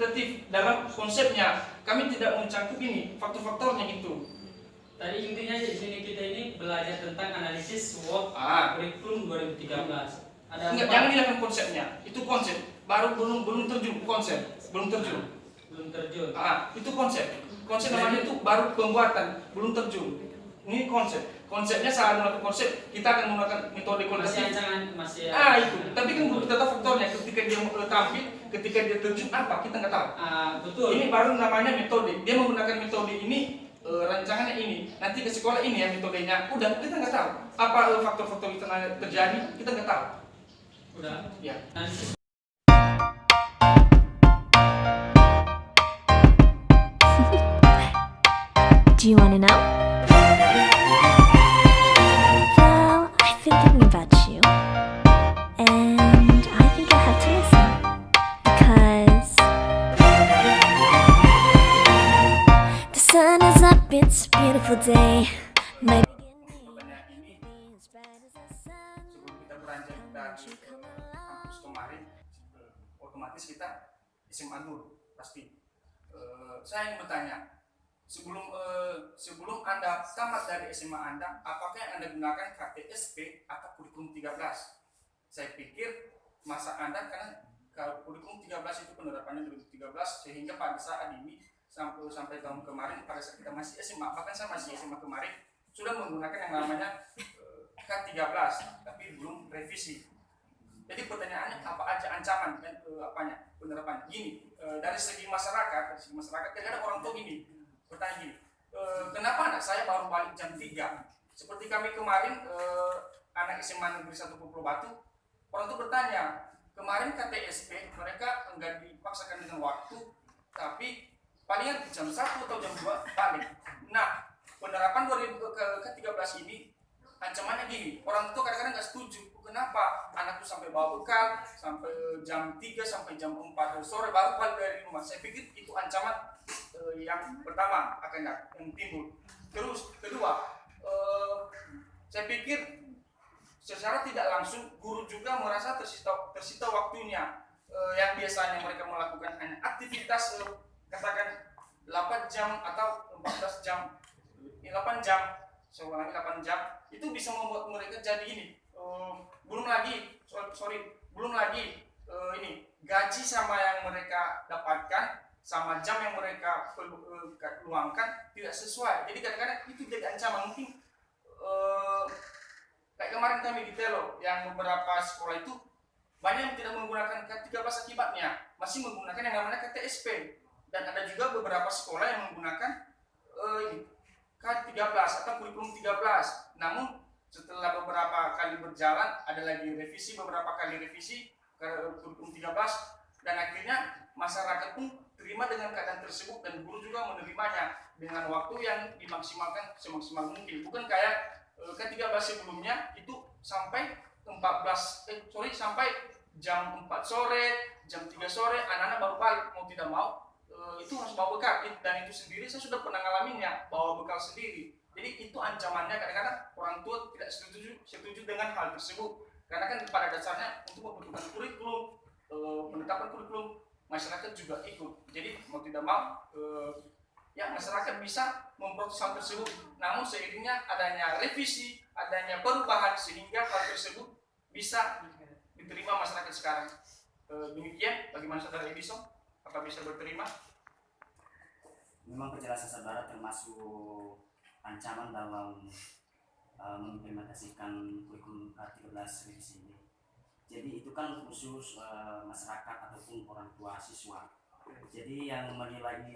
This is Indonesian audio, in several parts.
kualitatif dalam konsepnya. Kami tidak mencangkup ini faktor-faktornya itu. Tadi intinya di sini kita ini belajar tentang analisis SWOT kurikulum 2013. Enggak, jangan dilihat konsepnya. Itu konsep. Baru belum terjun konsep. Belum terjun. Itu konsep. Konsep namanya itu baru pembuatan, belum terjun. Ini konsep. Konsepnya saat melakukan konsep, kita akan menggunakan metode kualitatif. Itu. Tapi kan belum kita tahu faktornya. Ketika dia tampil, ketika dia terjun apa kita nggak tahu. Betul. Ini baru namanya metode. Dia menggunakan metode ini, rancangannya ini. Nanti ke sekolah ini ya metodenya. Udah kita nggak tahu. Apa faktor-faktor itu terjadi kita nggak tahu. Udah. Ya. Do you want to know? Well, I've been thinking about you, and I think I have to listen because the sun is up, it's a beautiful day. My beginning is bright as the sun. Sebelum kita beranjak dari kampus kemarin, otomatis kita SMA Nur pasti. Saya ingin bertanya. Sebelum Anda tamat dari SMA Anda, apakah yang Anda gunakan KTSP atau kurikulum 13? Saya pikir masa Anda, karena kalau kurikulum 13 itu penerapannya 2013, sehingga pada saat ini sampai tahun kemarin pada saat kita masih SMA, bahkan saya masih SMA kemarin sudah menggunakan yang namanya K13, tapi belum revisi. Jadi pertanyaannya apa aja ancaman dan penerapan gini dari segi masyarakat kadang-kadang orang tua gini bertanya gini, kenapa anak saya baru balik jam 3? Seperti kami kemarin, anak SMA Negeri 1 Pulau Batu, orang tuh bertanya, kemarin KTSP mereka enggak dipaksakan dengan waktu, tapi palingan jam 1 atau jam 2 balik. Nah, penerapan ke-13 ini, ancamannya gini, orang tuh kadang-kadang nggak setuju. Kenapa anak tuh sampai bawa bekal, sampai jam 3, sampai jam 4 sore baru balik dari rumah. Saya pikir itu ancaman yang pertama yang timbul. Terus kedua, saya pikir secara tidak langsung guru juga merasa tersita waktunya, yang biasanya mereka melakukan hanya aktivitas katakan 8 jam atau 14 jam, 8 jam, seulangi 8 jam, itu bisa membuat mereka jadi ini. Belum lagi ini gaji sama yang mereka dapatkan sama jam yang mereka luangkan tidak sesuai. Jadi kadang-kadang itu jadi ancaman. Mungkin kayak kemarin kami di Telo yang beberapa sekolah itu banyak yang tidak menggunakan K13 akibatnya masih menggunakan yang namanya KTSP, dan ada juga beberapa sekolah yang menggunakan K13 atau kurikulum 13. Namun setelah beberapa kali berjalan, ada lagi beberapa kali revisi ke kurikulum 13, dan akhirnya masyarakat pun terima dengan keadaan tersebut, dan guru juga menerimanya dengan waktu yang dimaksimalkan semaksimal mungkin. Bukan kayak K13 sebelumnya itu sampai sampai jam 4 sore, jam 3 sore anak-anak baru balik, mau tidak mau itu harus bawa bekal, dan itu sendiri saya sudah pernah ngalaminnya, bawa bekal sendiri. Jadi itu ancamannya. Kadang-kadang orang tua tidak setuju dengan hal tersebut, karena kan pada dasarnya untuk membentukkan kurikulum, penetapan kurikulum, masyarakat juga ikut. Jadi mau tidak mau ya masyarakat bisa memprotes hal tersebut. Namun seiringnya adanya revisi, adanya perubahan, sehingga hal tersebut bisa diterima masyarakat sekarang. Demikian, bagaimana saudara Edison? Apakah bisa berterima? Memang penjelasan saudara termasuk ancaman dalam mengimplementasikan kurikulum K13 revisi ini. Jadi itu kan khusus masyarakat ataupun orang tua siswa. Jadi yang menilai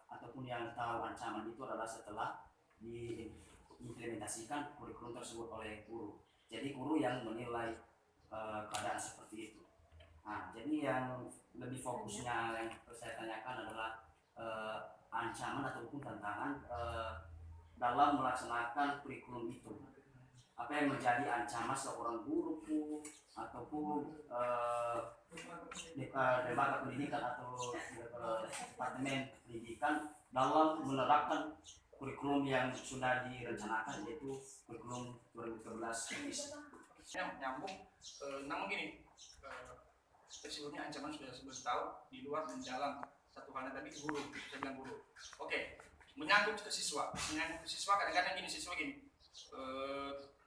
ataupun yang tahu ancaman itu adalah setelah diimplementasikan kurikulum tersebut oleh guru. Jadi guru yang menilai keadaan seperti itu. Nah, jadi yang lebih fokusnya yang saya tanyakan adalah ancaman ataupun tantangan dalam melaksanakan kurikulum itu. Apa yang menjadi ancaman seorang guru ataupun lembaga pendidikan atau departemen pendidikan dalam menerapkan kurikulum yang sudah direncanakan, yaitu kurikulum 2013 revisi. Nyambung, namun gini, sebelumnya ancaman sudah 11 tahun di luar dan dalam. Satu halnya tadi guru, saya bilang guru. Oke, menyangkut ke siswa kadang-kadang gini, siswa gini.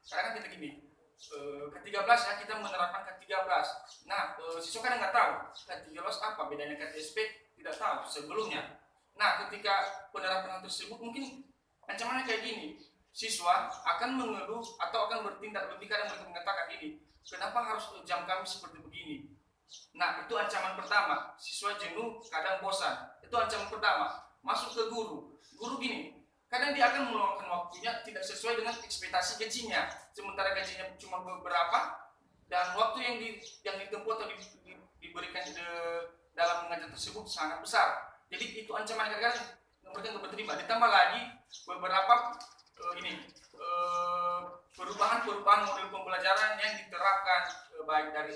Kadang kita gini, ke-13 ya, kita menerapkan ke-13. Nah, siswa kadang nggak tahu ke-13 apa bedanya KTSP, tidak tahu sebelumnya. Nah, ketika penerapan tersebut mungkin ancamannya kayak gini, siswa akan mengeluh atau akan bertindak lebih, kadang mereka mengatakan ini, kenapa harus jam kami seperti begini? Nah, itu ancaman pertama, siswa jenuh, kadang bosan. Itu ancaman pertama. Masuk ke guru gini, kadang dia akan meluangkan waktunya tidak sesuai dengan ekspektasi gajinya, sementara gajinya cuma beberapa dan waktu yang ditempuh atau diberikan dalam mengajar tersebut sangat besar. Jadi itu ancaman kadang-kadang mereka nggak berterima. Ditambah lagi beberapa perubahan model pembelajaran yang diterapkan, baik dari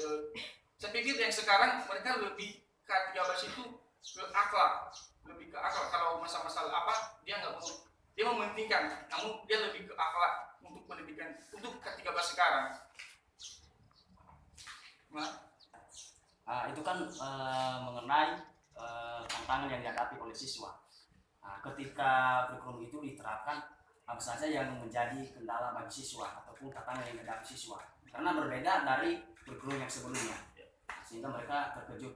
saya pikir yang sekarang mereka lebih K13 itu ke akhlak, lebih ke akhlak. Kalau masalah apa dia nggak mau, dia mementingkan, namun dia lebih ke akhlak untuk pendidikan untuk K13 sekarang. Itu kan mengenai tantangan yang dihadapi oleh siswa. Ketika kurikulum itu diterapkan, apa saja yang menjadi kendala bagi siswa ataupun tantangan yang dihadapi siswa, karena berbeda dari kurikulum yang sebelumnya, sehingga mereka terkejut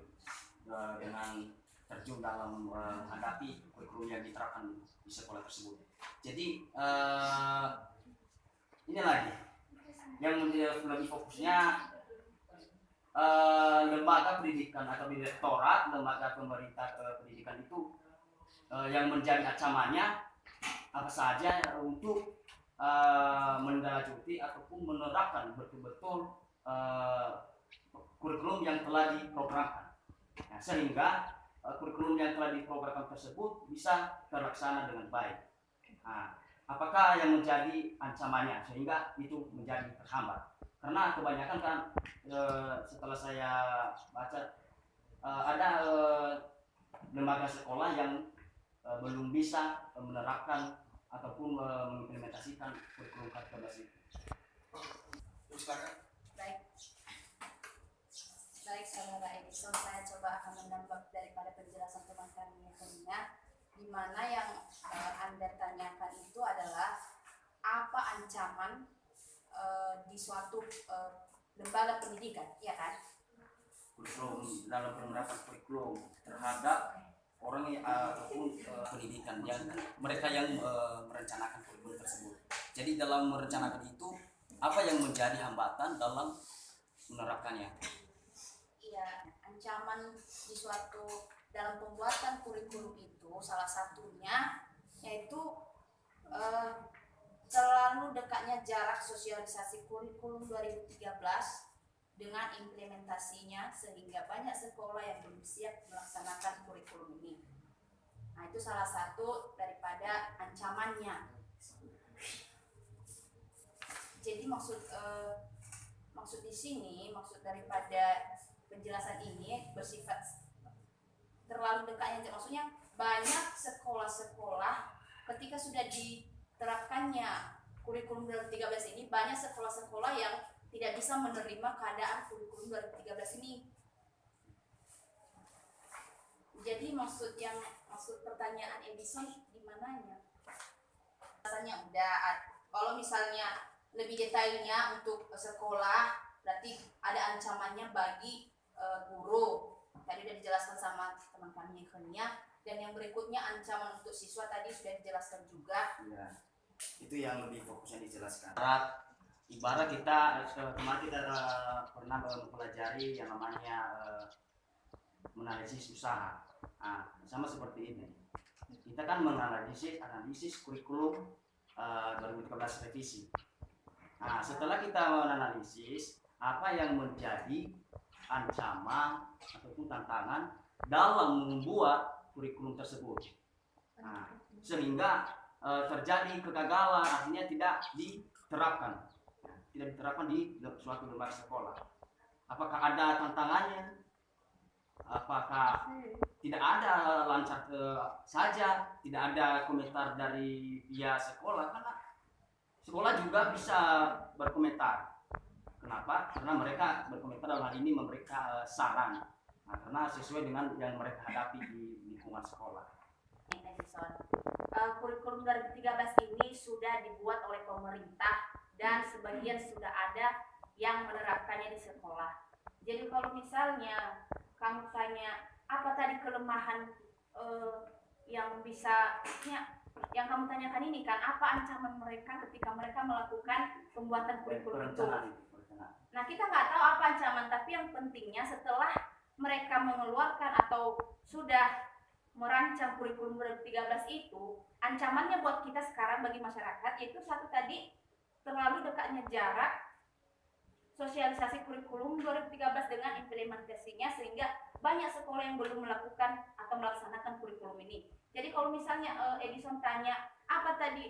dengan terjun dalam menghadapi kurikulum yang diterapkan di sekolah tersebut. Jadi ini lagi yang lebih fokusnya lembaga pendidikan atau direktorat lembaga pemerintah pendidikan itu yang menjadi ancamannya apa saja untuk menindaklanjuti ataupun menerapkan betul-betul kurikulum yang telah diprogramkan, sehingga kurikulum yang telah diprogramkan tersebut bisa terlaksana dengan baik. Apakah yang menjadi ancamannya sehingga itu menjadi terhambat? Karena kebanyakan kan setelah saya baca ada lembaga sekolah yang belum bisa menerapkan ataupun mengimplementasikan kurikulum K13 itu. Baik, saudara Edison, saya coba akan menambah daripada penjelasan teman kami sebelumnya, di mana yang Anda tanyakan itu adalah apa ancaman di suatu lembaga pendidikan, ya kan? Kurikulum dalam penerapan kurikulum terhadap orang yang ataupun pendidikan yang mereka yang merencanakan kurikulum tersebut. Jadi dalam merencanakan itu apa yang menjadi hambatan dalam menerapkannya? Iya, ancaman di suatu dalam pembuatan kurikulum itu salah satunya yaitu terlalu dekatnya jarak sosialisasi kurikulum 2013 dengan implementasinya, sehingga banyak sekolah yang belum siap melaksanakan kurikulum ini. Nah, itu salah satu daripada ancamannya. Jadi maksud di sini, maksud daripada penjelasan ini bersifat terlalu dekatnya, maksudnya banyak sekolah-sekolah ketika sudah diterapkannya kurikulum 2013 ini, banyak sekolah-sekolah yang tidak bisa menerima keadaan kurikulum 2013 ini. Jadi maksud pertanyaan Edison di mananya? Rasanya udah, kalau misalnya lebih detailnya untuk sekolah berarti ada ancamannya bagi guru. Tadi sudah dijelaskan sama teman kami Henia, dan yang berikutnya ancaman untuk siswa tadi sudah dijelaskan juga. Ya, itu yang lebih fokusnya dijelaskan. Ibarat kita kemarin kita pernah mempelajari yang namanya menganalisis usaha. Sama seperti ini. Kita kan analisis kurikulum 2013 revisi. Setelah kita menganalisis apa yang menjadi ancaman ataupun tantangan dalam membuat kurikulum tersebut, sehingga terjadi kegagalan, artinya tidak diterapkan di suatu lembaga sekolah. Apakah ada tantangannya? Apakah tidak ada lancar saja, tidak ada komentar dari pihak sekolah? Karena sekolah juga bisa berkomentar Kenapa? Karena mereka berkomentar dalam hal ini memberikan saran. Nah, karena sesuai dengan yang mereka hadapi di lingkungan sekolah. Edison. Kurikulum 2013 ini sudah dibuat oleh pemerintah dan sebagian sudah ada yang menerapkannya di sekolah. Jadi kalau misalnya kamu tanya apa tadi kelemahan yang bisa yang kamu tanyakan ini kan, apa ancaman mereka ketika mereka melakukan pembuatan kurikulum itu? Nah, kita nggak tahu apa ancaman, tapi yang pentingnya setelah mereka mengeluarkan atau sudah merancang kurikulum 2013 itu, ancamannya buat kita sekarang bagi masyarakat yaitu satu tadi, terlalu dekatnya jarak sosialisasi kurikulum 2013 dengan implementasinya, sehingga banyak sekolah yang belum melakukan atau melaksanakan kurikulum ini. Jadi kalau misalnya Edison tanya apa tadi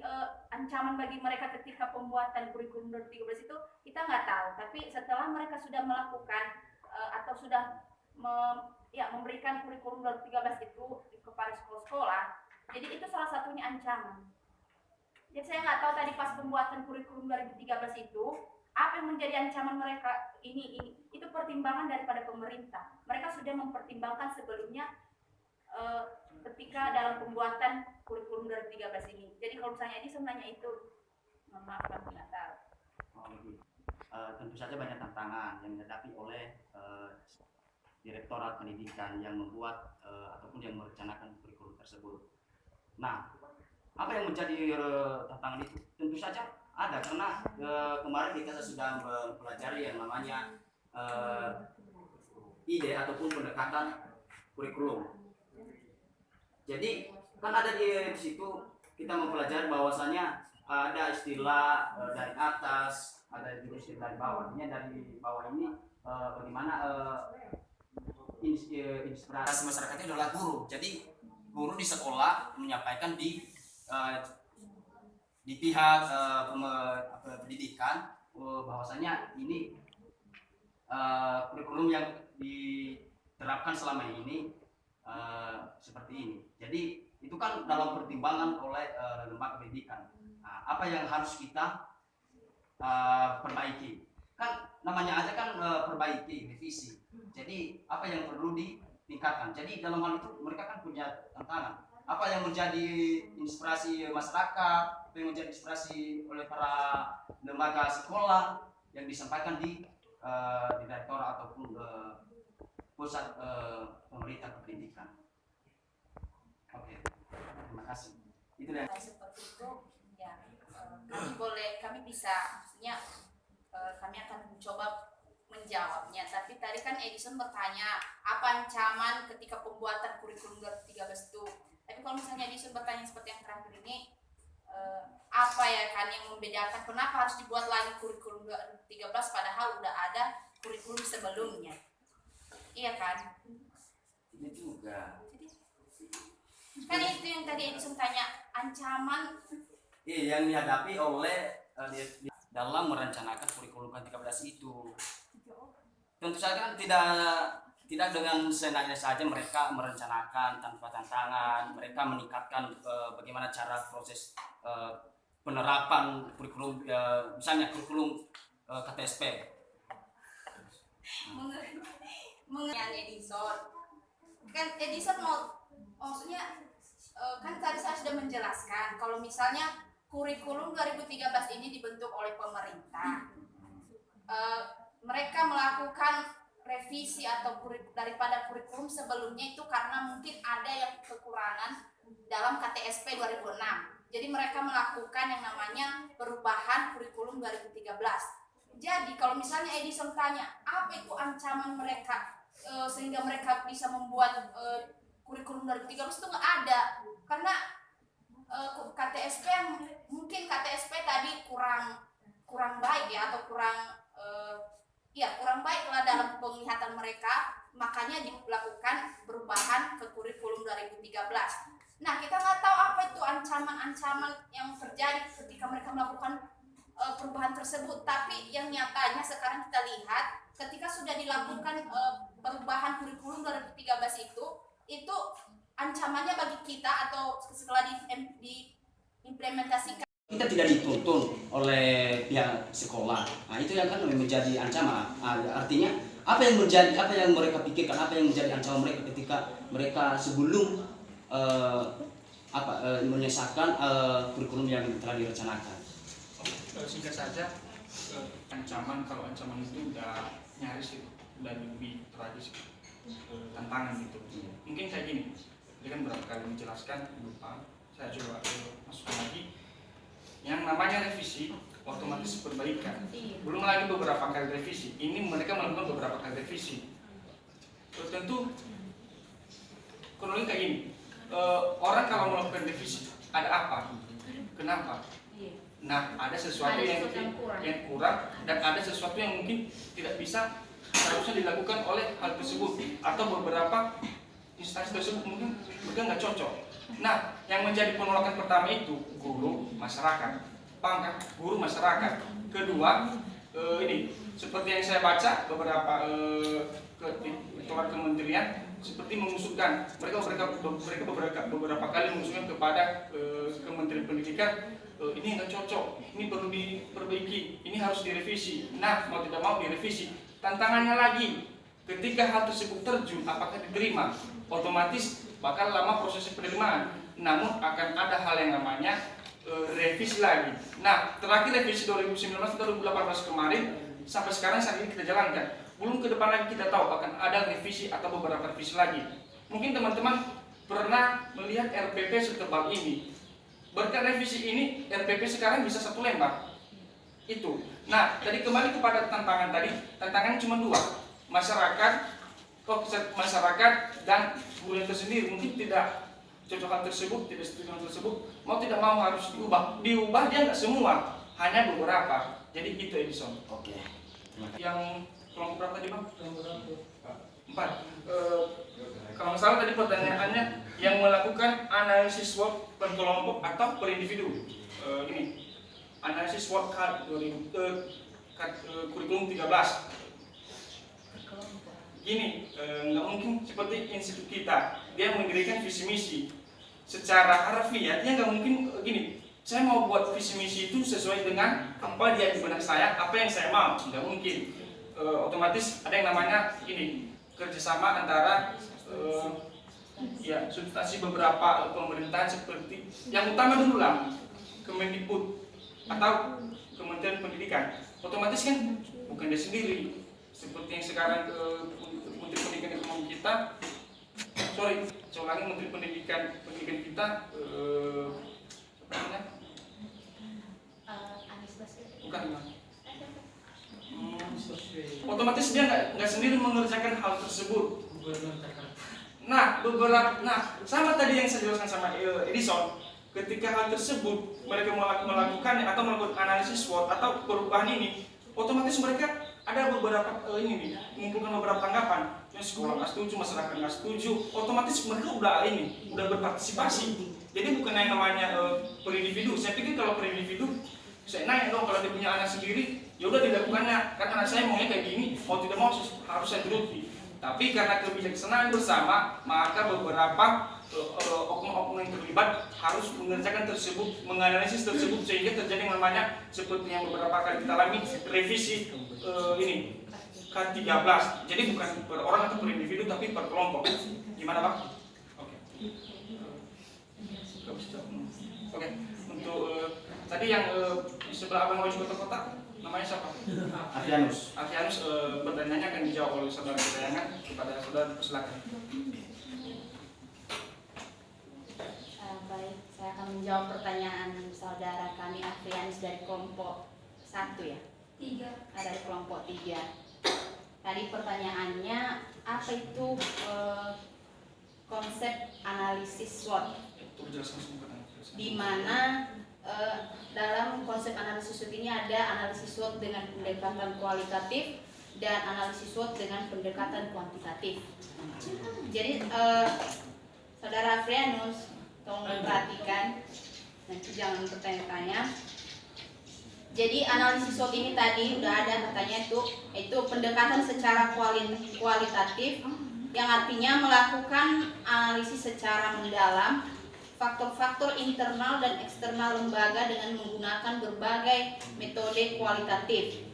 ancaman bagi mereka ketika pembuatan kurikulum 2013 itu, kita nggak tahu. Tapi setelah mereka sudah melakukan atau sudah memberikan kurikulum 2013 itu kepada sekolah-sekolah, jadi itu salah satunya ancaman. Jadi saya nggak tahu tadi pas pembuatan kurikulum 2013 itu apa yang menjadi ancaman mereka ini itu pertimbangan daripada pemerintah. Mereka sudah mempertimbangkan sebelumnya ketika dalam pembuatan kurikulum 2013 ini. Jadi kalau misalnya ini sebenarnya itu, mohon maaf kami nggak tahu. Tentu saja banyak tantangan yang dihadapi oleh Direktorat Pendidikan yang membuat ataupun yang merencanakan kurikulum tersebut. Nah, apa yang menjadi tantangan itu? Tentu saja ada, karena kemarin kita sudah mempelajari yang namanya ide ataupun pendekatan kurikulum. Jadi kan ada di situ kita mempelajari bahwasanya ada istilah dari atas, ada juga istilah dari bawah. Ini dari bawah ini bagaimana inspirasi masyarakatnya adalah guru. Jadi guru di sekolah menyampaikan di pihak pendidikan bahwasanya ini kurikulum yang diterapkan selama ini seperti ini. Jadi itu kan dalam pertimbangan oleh lembaga pendidikan. Nah, apa yang harus kita perbaiki? Kan namanya aja kan perbaiki, revisi. Jadi apa yang perlu ditingkatkan? Jadi dalam hal itu mereka kan punya tantangan. Apa yang menjadi inspirasi masyarakat, apa yang menjadi inspirasi oleh para lembaga sekolah yang disampaikan di direktur ataupun pusat pemerintah pendidikan. Oke, terima kasih. Itu dan Seperti itu ya, kami bisa, maksudnya kami akan mencoba menjawabnya. Tapi tadi kan Edison bertanya apa ancaman ketika pembuatan kurikulum 2013 itu. Tapi kalau misalnya Edison bertanya seperti yang terakhir ini, apa ya kan yang membedakan kenapa harus dibuat lagi kurikulum 2013 padahal udah ada kurikulum sebelumnya? Iya kan? ini juga. Kan itu yang tadi Edison tanya, ancaman Yang dihadapi oleh dalam merencanakan kurikulum ke-13 itu. Tentu saja kan tidak dengan senangnya saja mereka merencanakan tanpa tantangan, mereka meningkatkan bagaimana cara proses penerapan kurikulum, misalnya kurikulum KTSP. mengenai Edison. Kan Edison maksudnya kan tadi saya sudah menjelaskan kalau misalnya kurikulum 2013 ini dibentuk oleh pemerintah. Mereka melakukan revisi atau daripada kurikulum sebelumnya itu karena mungkin ada yang kekurangan dalam KTSP 2006. Jadi mereka melakukan yang namanya perubahan kurikulum 2013. Jadi kalau misalnya Edison tanya apa itu ancaman mereka sehingga mereka bisa membuat kurikulum 2013 itu nggak ada, karena KTSP yang mungkin KTSP tadi kurang baik ya, atau kurang baik lah dalam penglihatan mereka, makanya dilakukan perubahan ke kurikulum 2013. Nah, kita nggak tahu apa itu ancaman-ancaman yang terjadi ketika mereka melakukan perubahan tersebut. Tapi yang nyatanya sekarang kita lihat ketika sudah dilakukan perubahan kurikulum 2013 itu ancamannya bagi kita atau setelah diimplementasikan kita tidak dituntun oleh pihak sekolah. Nah, itu yang kan menjadi ancaman. Artinya apa yang mereka pikirkan, apa yang menjadi ancaman mereka ketika mereka sebelum menyelesaikan kurikulum yang telah direncanakan. Singkat saja, ancaman, kalau ancaman itu udah nyaris itu, udah lebih tragis, tantangan gitu. Mungkin kayak gini, dia kan berapa kali menjelaskan, lupa, saya coba masukkan lagi. Yang namanya revisi otomatis perbaikan. Belum lagi beberapa kali revisi. Ini mereka melakukan beberapa kali revisi. Tentu kronologi kayak gini. Orang kalau melakukan revisi ada apa? Kenapa? Nah, ada sesuatu yang kurang dan ada sesuatu yang mungkin tidak bisa seharusnya dilakukan oleh hal tersebut atau beberapa instansi tersebut mungkin mereka nggak cocok. Nah, yang menjadi penolakan pertama itu guru, masyarakat. Paham kan? Guru, masyarakat. Kedua, ini seperti yang saya baca beberapa kementerian seperti mengusulkan mereka beberapa kali mengusulkan kepada Kementerian Pendidikan, ini nggak cocok, ini perlu diperbaiki, ini harus direvisi. Nah, mau tidak mau direvisi. Tantangannya lagi, ketika hal tersebut terjun, apakah diterima? Otomatis bakal lama proses penerimaan. Namun akan ada hal yang namanya revisi lagi. Nah, terakhir revisi 2019-2018 kemarin sampai sekarang saat ini kita jalankan. Belum ke depan lagi kita tahu akan ada revisi atau beberapa revisi lagi. Mungkin teman-teman pernah melihat RPP setebal ini. Berkat revisi ini RPP sekarang bisa 1 lembar. Itu. Nah, tadi kembali kepada tantangan tadi. Tantangannya cuma 2. Masyarakat dan guru itu sendiri mungkin tidak cocok hal tersebut, tidak setuju hal tersebut, mau tidak mau harus diubah. Diubah dia nggak semua, hanya beberapa. Jadi itu Edison. Oke. Yang kelompok berapa tadi Bang? 4. Kalau nggak salah tadi pertanyaannya yang melakukan analisis SWOT per kelompok atau per individu. Ini analisis SWOT kurikulum 13. Gini, nggak mungkin seperti institut kita, dia mendirikan visi misi secara harfiah, dia nggak mungkin gini. Saya mau buat visi misi itu sesuai dengan apa dia di benak saya, apa yang saya mau, nggak mungkin. Otomatis ada yang namanya ini kerjasama antara substansi beberapa pemerintahan seperti yang utama dulu lah Kemendikbud atau Kementerian Pendidikan. Otomatis kan bukan dia sendiri. Seperti yang sekarang Menteri Pendidikan Ekonomi kita, saya ulangi, Menteri Pendidikan kita, bukan, otomatis dia nggak sendiri mengerjakan hal tersebut. Nah, sama tadi yang saya jelaskan sama Edison, ketika hal tersebut mereka melakukan atau melakukan analisis SWOT atau perubahan ini, otomatis mereka ada beberapa mengumpulkan beberapa tanggapan. Yang sekolah nggak setuju, masyarakat nggak setuju, otomatis mereka udah berpartisipasi. Jadi bukan yang namanya per individu. Saya pikir kalau per individu, saya nanya dong kalau dia punya anak sendiri, ya udah dilakukannya. Kan anak saya maunya kayak gini, mau tidak mau harus saya turuti. Tapi karena kebijaksanaan bersama, maka beberapa oknum-oknum yang terlibat harus mengerjakan tersebut, menganalisis tersebut sehingga terjadi namanya seperti yang beberapa kali kita alami revisi ini K13. Jadi bukan per orang atau per individu tapi per kelompok. Gimana Pak? Oke. Oke. Untuk tadi yang di sebelah Abang Wajib Kota namanya siapa? Avianus. Pertanyaannya akan dijawab oleh saudara kesayangan kepada saudara, silakan. Baik, saya akan menjawab pertanyaan saudara kami Afrianus dari kelompok 1 ya? 3. Dari kelompok 3. Tadi pertanyaannya apa itu konsep analisis SWOT? Di mana dalam konsep analisis SWOT ini ada analisis SWOT dengan pendekatan kualitatif dan analisis SWOT dengan pendekatan kuantitatif. Jadi saudara Afrianus, tolong perhatikan, nanti jangan bertanya-tanya. Jadi analisis SWOT ini tadi udah ada katanya itu pendekatan secara kualitatif yang artinya melakukan analisis secara mendalam faktor-faktor internal dan eksternal lembaga dengan menggunakan berbagai metode kualitatif.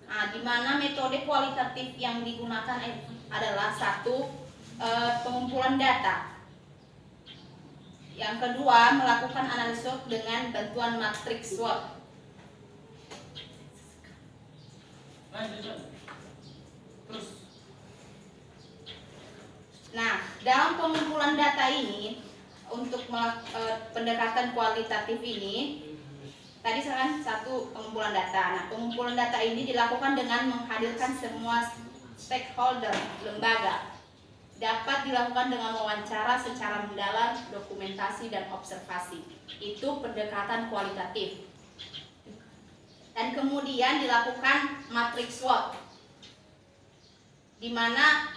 Nah, di mana metode kualitatif yang digunakan adalah satu, pengumpulan data. Yang kedua, melakukan analisis SWOT dengan bantuan matriks SWOT. Terus. Nah, dalam pengumpulan data ini untuk pendekatan kualitatif ini tadi kan satu pengumpulan data. Nah, pengumpulan data ini dilakukan dengan menghadirkan semua stakeholder lembaga. Dapat dilakukan dengan wawancara secara mendalam, dokumentasi dan observasi. Itu pendekatan kualitatif. Dan kemudian dilakukan matriks SWOT, di mana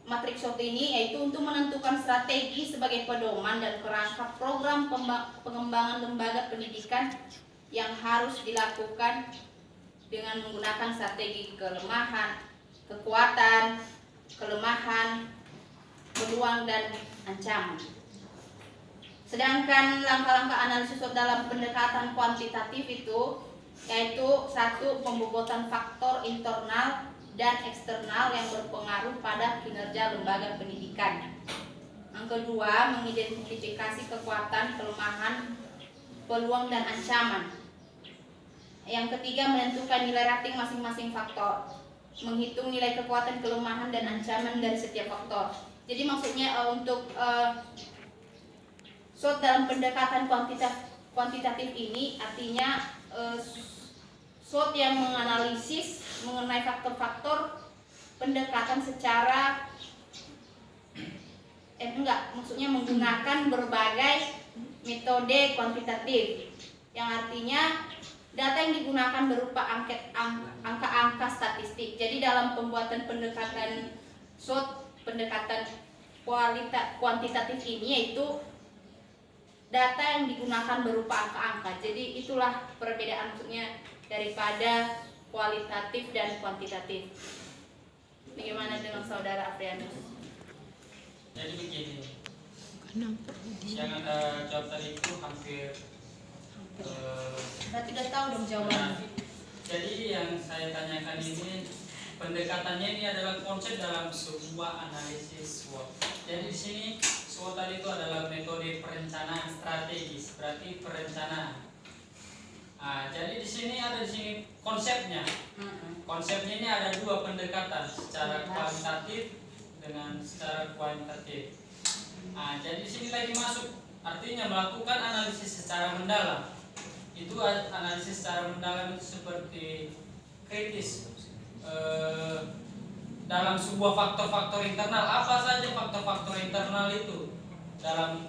matriks SWOT ini yaitu untuk menentukan strategi sebagai pedoman dan kerangka program pengembangan lembaga pendidikan yang harus dilakukan dengan menggunakan strategi kelemahan, kekuatan, kelemahan, peluang dan ancaman. Sedangkan langkah-langkah analisis SWOT dalam pendekatan kuantitatif itu yaitu satu, pembobotan faktor internal dan eksternal yang berpengaruh pada kinerja lembaga pendidikan. Yang kedua, mengidentifikasi kekuatan, kelemahan, peluang dan ancaman. Yang ketiga, menentukan nilai rating masing-masing faktor, menghitung nilai kekuatan, kelemahan dan ancaman dari setiap faktor. Jadi maksudnya untuk SWOT dalam pendekatan kuantitatif ini artinya SWOT yang menganalisis mengenai faktor-faktor pendekatan secara maksudnya menggunakan berbagai metode kuantitatif, yang artinya data yang digunakan berupa angka-angka statistik. Jadi dalam pembuatan pendekatan SWOT, pendekatan kuantitatif ini yaitu data yang digunakan berupa angka-angka. Jadi itulah perbedaan maksudnya daripada kualitatif dan kuantitatif. Bagaimana dengan saudara Afrianus? Jadi begini, yang Anda jawab tadi itu hampir Berarti udah tahu dong jawabannya. Jadi yang saya tanyakan ini pendekatannya ini adalah konsep dalam sebuah analisis SWOT. Jadi di sini SWOT tadi itu adalah metode perencanaan strategis, berarti perencanaan. Jadi di sini konsepnya. Konsepnya ini ada dua pendekatan, secara kualitatif dengan secara kuantitatif. Jadi di sini lagi masuk, artinya melakukan analisis secara mendalam. Itu analisis secara mendalam itu seperti kritis dalam sebuah faktor-faktor internal. Apa saja faktor-faktor internal itu dalam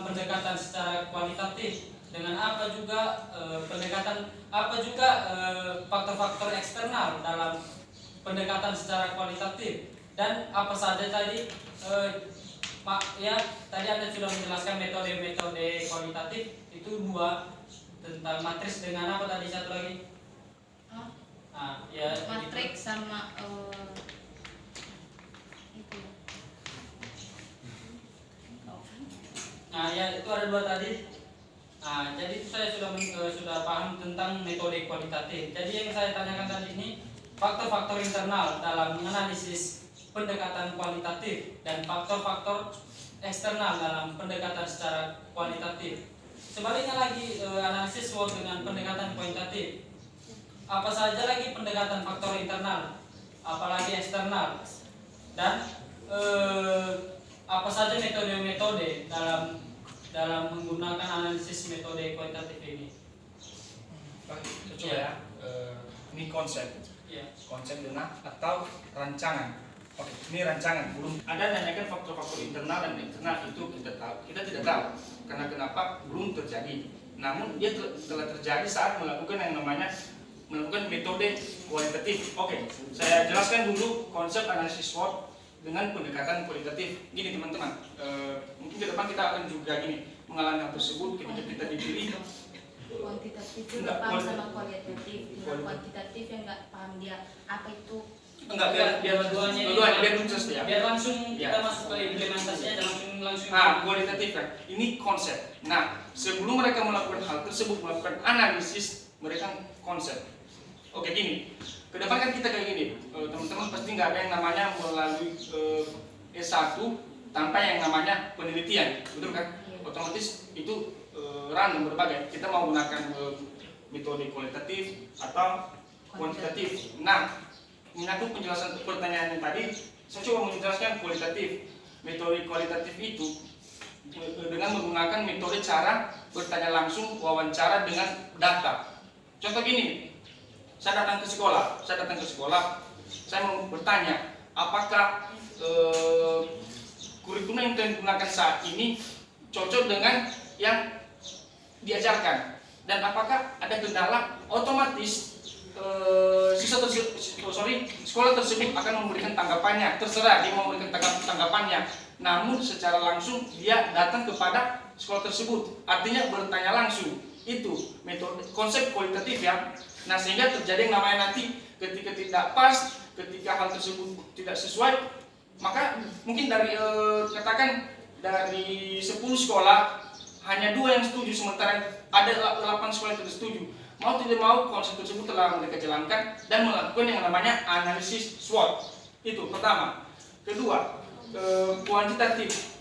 pendekatan secara kualitatif? Dengan apa juga faktor-faktor eksternal dalam pendekatan secara kualitatif, dan apa saja tadi tadi Anda sudah menjelaskan metode-metode kualitatif itu dua, tentang matriks dengan apa tadi satu lagi? Matriks sama itu. Itu ada dua tadi. Jadi itu saya sudah paham tentang metode kualitatif. Jadi yang saya tanyakan tadi ini faktor-faktor internal dalam menganalisis pendekatan kualitatif dan faktor-faktor eksternal dalam pendekatan secara kualitatif. Sebaliknya lagi analisis SWOT dengan pendekatan kuantitatif. Apa saja lagi pendekatan faktor internal, apalagi eksternal, dan apa saja metode-metode dalam menggunakan analisis metode kuantitatif ini. Coba ya, ini konsep. Konsep dengan atau rancangan. Oke, ini rancangan. Belum ada nanyakan faktor-faktor internal dan eksternal, itu kita tidak tahu. Karena kenapa belum terjadi. Namun dia telah terjadi saat melakukan yang namanya metode kualitatif. Oke, saya jelaskan dulu konsep analisis SWOT dengan pendekatan kualitatif. Gini teman-teman, mungkin ke depan kita akan juga mengalami hal tersebut ketika kita dipilih. Kuantitatif itu nggak paham sama kualitatif. Kuantitatif yang nggak paham dia apa itu. Enggak, biar dua-duanya biar sukses ya. Biar langsung kita masuk ke implementasinya, dan langsung langsung. Kualitatif kan. Ini konsep. Nah, sebelum mereka melakukan hal tersebut, melakukan analisis, mereka konsep. Oke, gini. Ke depan kan kita kayak gini. Teman-teman pasti nggak ada yang namanya melalui S1 tanpa yang namanya penelitian, betul kan? Otomatis itu random berbagai. Kita mau gunakan metode kualitatif atau kuantitatif. Nah, menyangkut penjelasan pertanyaan yang tadi, saya coba menjelaskan kualitatif. Metode kualitatif itu dengan menggunakan metode cara bertanya langsung, wawancara dengan data. Contoh gini, saya datang ke sekolah, saya mau bertanya, apakah kurikulum yang digunakan saat ini cocok dengan yang diajarkan, dan apakah ada kendala? Otomatis sekolah tersebut akan memberikan tanggapannya, terserah dia mau memberikan tanggapannya, namun secara langsung dia datang kepada sekolah tersebut, artinya bertanya langsung. Itu metode konsep kualitatif ya. Nah, sehingga terjadi yang namanya nanti ketika tidak pas, ketika hal tersebut tidak sesuai, maka mungkin dari katakan dari 10 sekolah hanya 2 yang setuju, sementara ada 8 sekolah yang tidak setuju. Mau tidak mau konsep tersebut telah mereka jalankan dan melakukan yang namanya analisis SWOT. Itu pertama. Kedua, kuantitatif.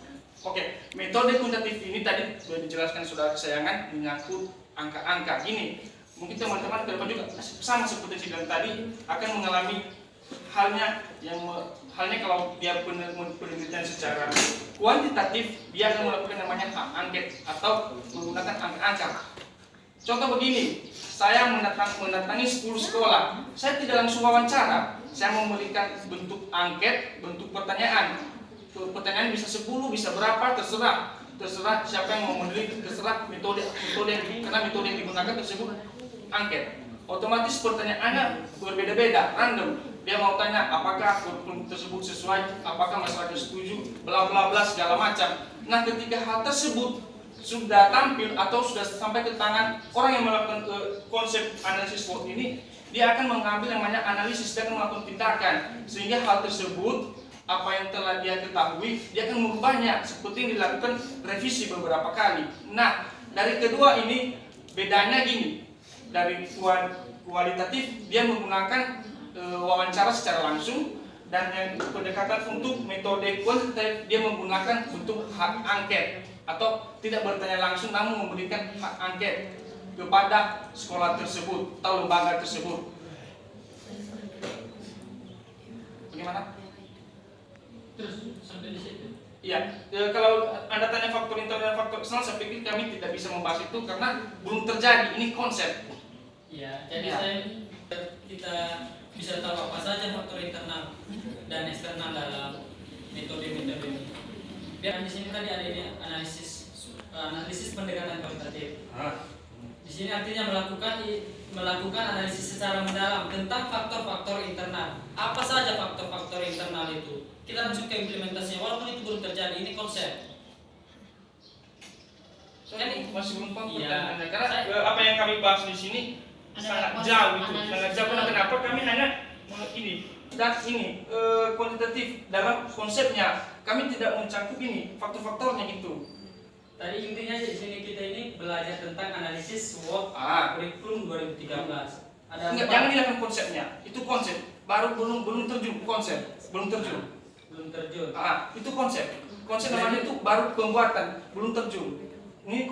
Oke, metode kuantitatif ini tadi sudah dijelaskan saudara kesayangan, menyangkut angka-angka. Gini, mungkin teman-teman ke depan juga sama seperti saya bilang tadi akan mengalami halnya kalau dia penelitian secara kuantitatif, dia akan melakukan namanya hak angket atau menggunakan angka-angka. Contoh begini, saya mendatangi 10 sekolah, saya tidak langsung wawancara, saya memberikan bentuk angket, bentuk pertanyaan. Pertanyaan bisa 10, bisa berapa, terserah siapa yang mau meneliti, terserah metode karena metode yang digunakan tersebut angket. Otomatis pertanyaannya berbeda-beda, random. Dia mau tanya apakah kurikulum tersebut sesuai, apakah masyarakat setuju, bla bla bla segala macam. Nah, ketika hal tersebut sudah tampil atau sudah sampai ke tangan orang yang melakukan konsep analisis SWOT ini, dia akan mengambil yang namanya analisis, dia akan melakukan tindakan sehingga hal tersebut apa yang telah dia ketahui dia akan merubahnya, seperti yang dilakukan revisi beberapa kali. Nah, dari kedua ini bedanya gini, dari kualitatif dia menggunakan wawancara secara langsung, dan yang pendekatan untuk metode kuantitatif dia menggunakan bentuk hak angket atau tidak bertanya langsung namun memberikan hak angket kepada sekolah tersebut atau lembaga tersebut. Bagaimana? Terus sampai di situ. Iya, kalau Anda tanya faktor internal dan faktor eksternal, saya pikir kami tidak bisa membahas itu karena belum terjadi, ini konsep. Iya, jadi Ya. kita bisa tahu apa saja faktor internal dan eksternal dalam metode-metode ini. Biar di sini tadi ada ini analisis pendekatan kualitatif. Di sini artinya melakukan analisis secara mendalam tentang faktor-faktor internal. Apa saja faktor-faktor internal itu? Kita langsung ke implementasinya, walaupun itu belum terjadi. Ini konsep. Saya masih belum paham Iya. pertanyaannya, karena apa yang kami bahas di sini sangat jauh itu, sangat jauh. Kenapa kami hanya ini dan ini kuantitatif dalam konsepnya, kami tidak mencangkup ini faktor-faktornya gitu. Tadi intinya di sini kita ini belajar tentang analisis SWOT kurikulum 2013. Ada Enggak, jangan dilihat konsepnya, itu konsep, baru belum terjun konsep, belum terjun. Itu konsep namanya itu baru pembuatan, belum terjun. Ini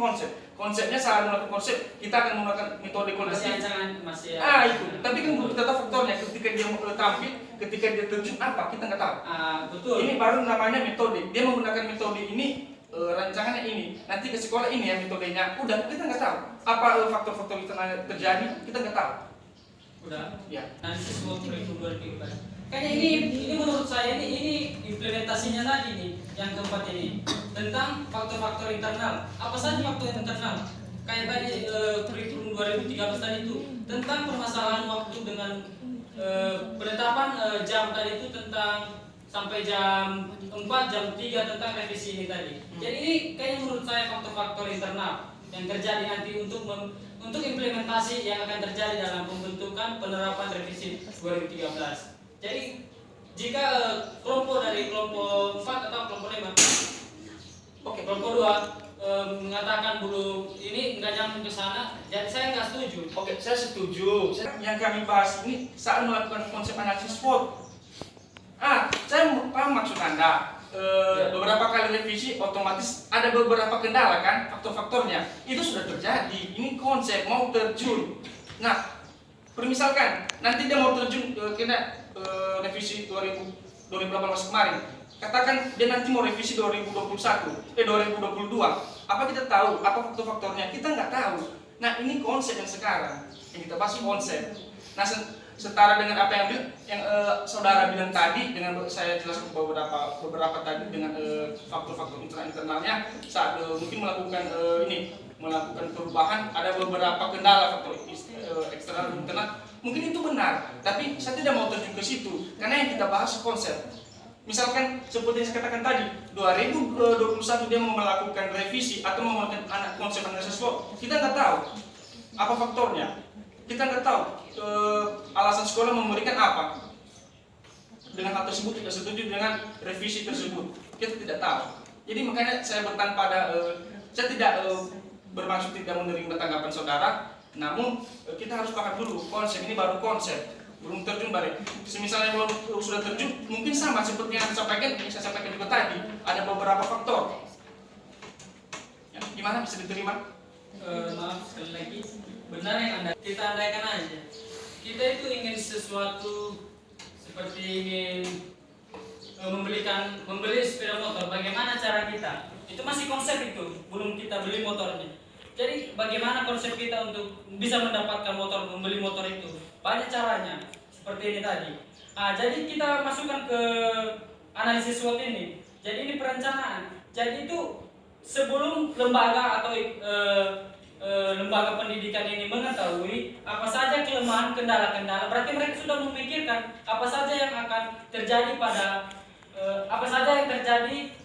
konsepnya saat melakukan konsep kita akan menggunakan metode kualitatif. Itu, tapi kan belum tetap faktornya ketika dia tampil, ketika dia terjun apa kita nggak tahu. Betul. Ini baru namanya metode, dia menggunakan metode ini, rancangannya ini, nanti ke sekolah ini ya metodenya, udah kita nggak tahu apa faktor-faktor itu terjadi, kita nggak tahu. Udah. Ya. Analisis SWOT kurikulum 2013. Kayaknya ini menurut saya ini implementasinya tadi nih, yang keempat ini tentang faktor-faktor internal. Apa saja faktor internal? Kayak tadi kurikulum 2013 tadi itu tentang permasalahan waktu dengan penetapan jam tadi itu tentang sampai jam 4, jam 3 tentang revisi ini tadi. Jadi ini kayaknya menurut saya faktor-faktor internal yang terjadi nanti untuk implementasi yang akan terjadi dalam pembentukan penerapan revisi 2013. Jadi jika kelompok 4 atau kelompok 5 Kalau kedua mengatakan belum ini nggak nyambung ke sana, jadi saya nggak setuju. Oke, saya setuju. Yang kami bahas ini saat melakukan konsep analisis SWOT. Saya paham maksud Anda. Beberapa kali revisi otomatis ada beberapa kendala kan, faktor-faktornya. Itu sudah terjadi. Ini konsep mau terjun. Nah, permisalkan nanti dia mau terjun kena revisi 2018 kemarin. Katakan dia nanti mau revisi 2022. Apa kita tahu? Apa faktor-faktornya? Kita nggak tahu. Nah, ini konsep yang sekarang yang kita bahas konsep. Nah, setara dengan apa yang saudara bilang tadi, dengan saya jelaskan beberapa tadi dengan faktor-faktor internalnya saat mungkin melakukan perubahan, ada beberapa kendala faktor eksternal dan internal. Mungkin itu benar, tapi saya tidak mau terjun ke situ karena yang kita bahas konsep. Misalkan seperti yang saya katakan tadi, 2021 dia mau melakukan revisi atau mau melakukan konsep analisis SWOT, kita nggak tahu apa faktornya, kita nggak tahu alasan sekolah memberikan apa. Dengan hal tersebut tidak setuju dengan revisi tersebut, kita tidak tahu. Jadi makanya saya bertahan pada saya tidak bermaksud tidak menerima tanggapan saudara, namun kita harus paham dulu konsep ini baru konsep. Belum terjun balik. Misalnya kalau sudah terjun, mungkin sama seperti yang saya sampaikan juga tadi. Ada beberapa faktor. Ya, gimana bisa diterima? Maaf sekali lagi, benar yang kita andaikan aja. Kita itu ingin sesuatu seperti ingin membeli sepeda motor. Bagaimana cara kita? Itu masih konsep itu, belum kita beli motornya. Jadi bagaimana konsep kita untuk bisa mendapatkan membeli motor itu? Banyak caranya, seperti ini tadi. Jadi kita masukkan ke analisis SWOT ini. Jadi ini perencanaan. Jadi itu sebelum lembaga atau lembaga pendidikan ini mengetahui apa saja kelemahan, kendala-kendala, berarti mereka sudah memikirkan apa saja yang akan terjadi apa saja yang terjadi.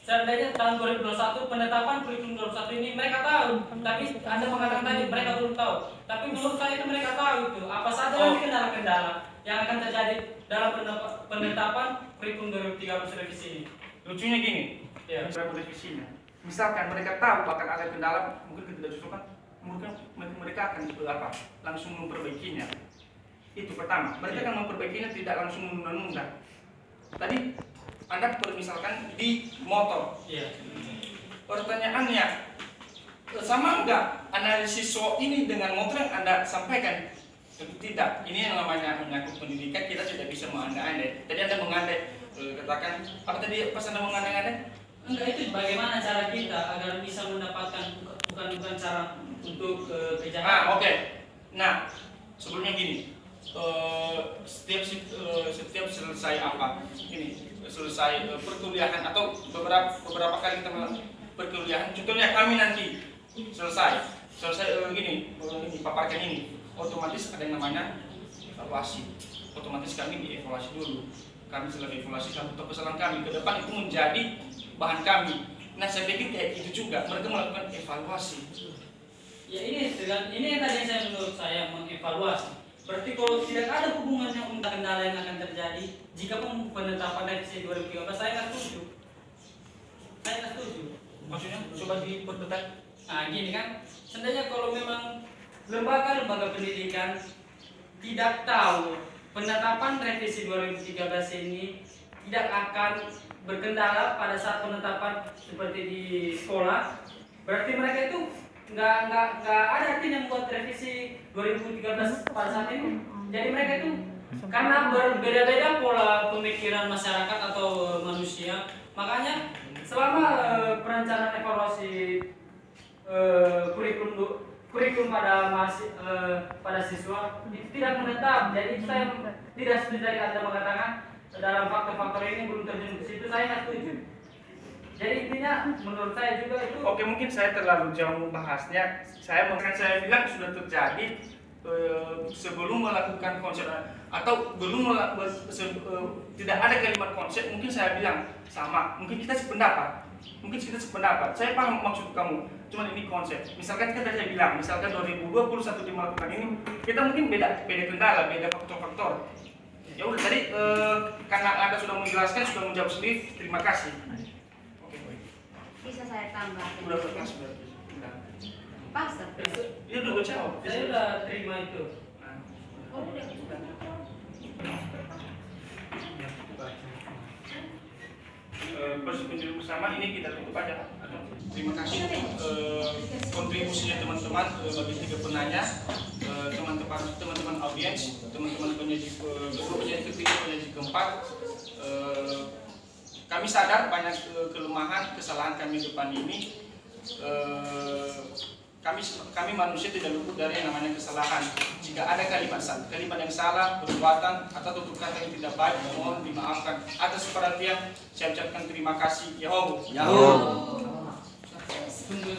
Seandainya tahun 2021 penetapan kurikulum 2021 ini mereka tahu, tapi Anda mengatakan tadi mereka belum tahu. Tapi menurut saya itu mereka tahu itu apa saja kendala-kendala yang akan terjadi dalam penetapan kurikulum 2013 revisi ini. Lucunya gini, ya, revisinya. Misalkan mereka tahu akan ada kendala, mungkin tidak sesuai, mungkin mereka akan langsung memperbaikinya. Itu pertama, mereka akan memperbaikinya, tidak langsung menunda-nunda. Tadi Anda misalkan di motor. Iya. Pertanyaannya, sama enggak analisis SWOT ini dengan motor yang Anda sampaikan? Tentu tidak. Ini yang namanya menyangkut pendidikan, kita tidak bisa mengandai-andai. Tadi Anda mengandai, katakan apa tadi pas Anda mengandai-andai? Enggak, itu bagaimana cara kita agar bisa mendapatkan bukan cara untuk kejahatan. Oke. Nah, sebelumnya gini. Setiap selesai selesai perkuliahan atau beberapa kali kita perkuliahan, contohnya kami nanti selesai ini paparkan ini, otomatis ada yang namanya evaluasi. Otomatis kami dievaluasi dulu. Kami setelah evaluasi kami atau kesalahan kami ke depan itu menjadi bahan kami. Nah, saya pikir kayak itu juga mereka melakukan evaluasi. Ya, ini yang tadi menurut saya mengevaluasi. Berarti kalau tidak ada hubungannya untuk kendala yang akan terjadi jika pun penetapan revisi 2013, saya nggak setuju. Maksudnya coba diperdekat. Nah, gini kan, seandainya kalau memang lembaga pendidikan tidak tahu penetapan revisi 2013 ini tidak akan berkendala pada saat penetapan seperti di sekolah, berarti mereka itu nggak ada artinya membuat revisi 2013 pada saat ini. Jadi mereka itu karena berbeda-beda pola pemikiran masyarakat atau manusia, makanya selama perencanaan evaluasi kurikulum pada siswa itu tidak menetap. Jadi saya tidak setuju dari Anda mengatakan dalam faktor-faktor ini belum terjun ke situ, saya nggak setuju. Jadi intinya menurut saya juga itu. Oke, mungkin saya terlalu jauh membahasnya. Saya bilang sudah terjadi sebelum melakukan konsep atau tidak ada kalimat konsep. Mungkin saya bilang sama. Mungkin kita sependapat. Saya paham maksud kamu. Cuman ini konsep. Misalkan kita saya bilang, misalkan 2021 dia melakukan ini, kita mungkin beda kendala, beda faktor-faktor. Ya udah tadi karena Anda sudah menjelaskan, sudah menjawab sendiri. Terima kasih. Bisa saya tambah. Udah berkas berarti. Udah. Pas tapi. Dia udah jawab. Saya udah terima itu. Oh, udah. Persetujuan bersama ini kita tutup aja. Terima kasih kontribusinya teman-teman bagi tiga penanya, teman-teman audiens, teman-teman penyaji kedua, penyaji ketiga, penyaji keempat. Kami sadar banyak kelemahan, kesalahan kami di depan ini. Kami manusia tidak luput dari yang namanya kesalahan. Jika ada kalimat yang salah, perbuatan atau tutur kata yang tidak baik, mohon dimaafkan. Atas perhatian, saya ucapkan terima kasih. Yahoo. Tunggu.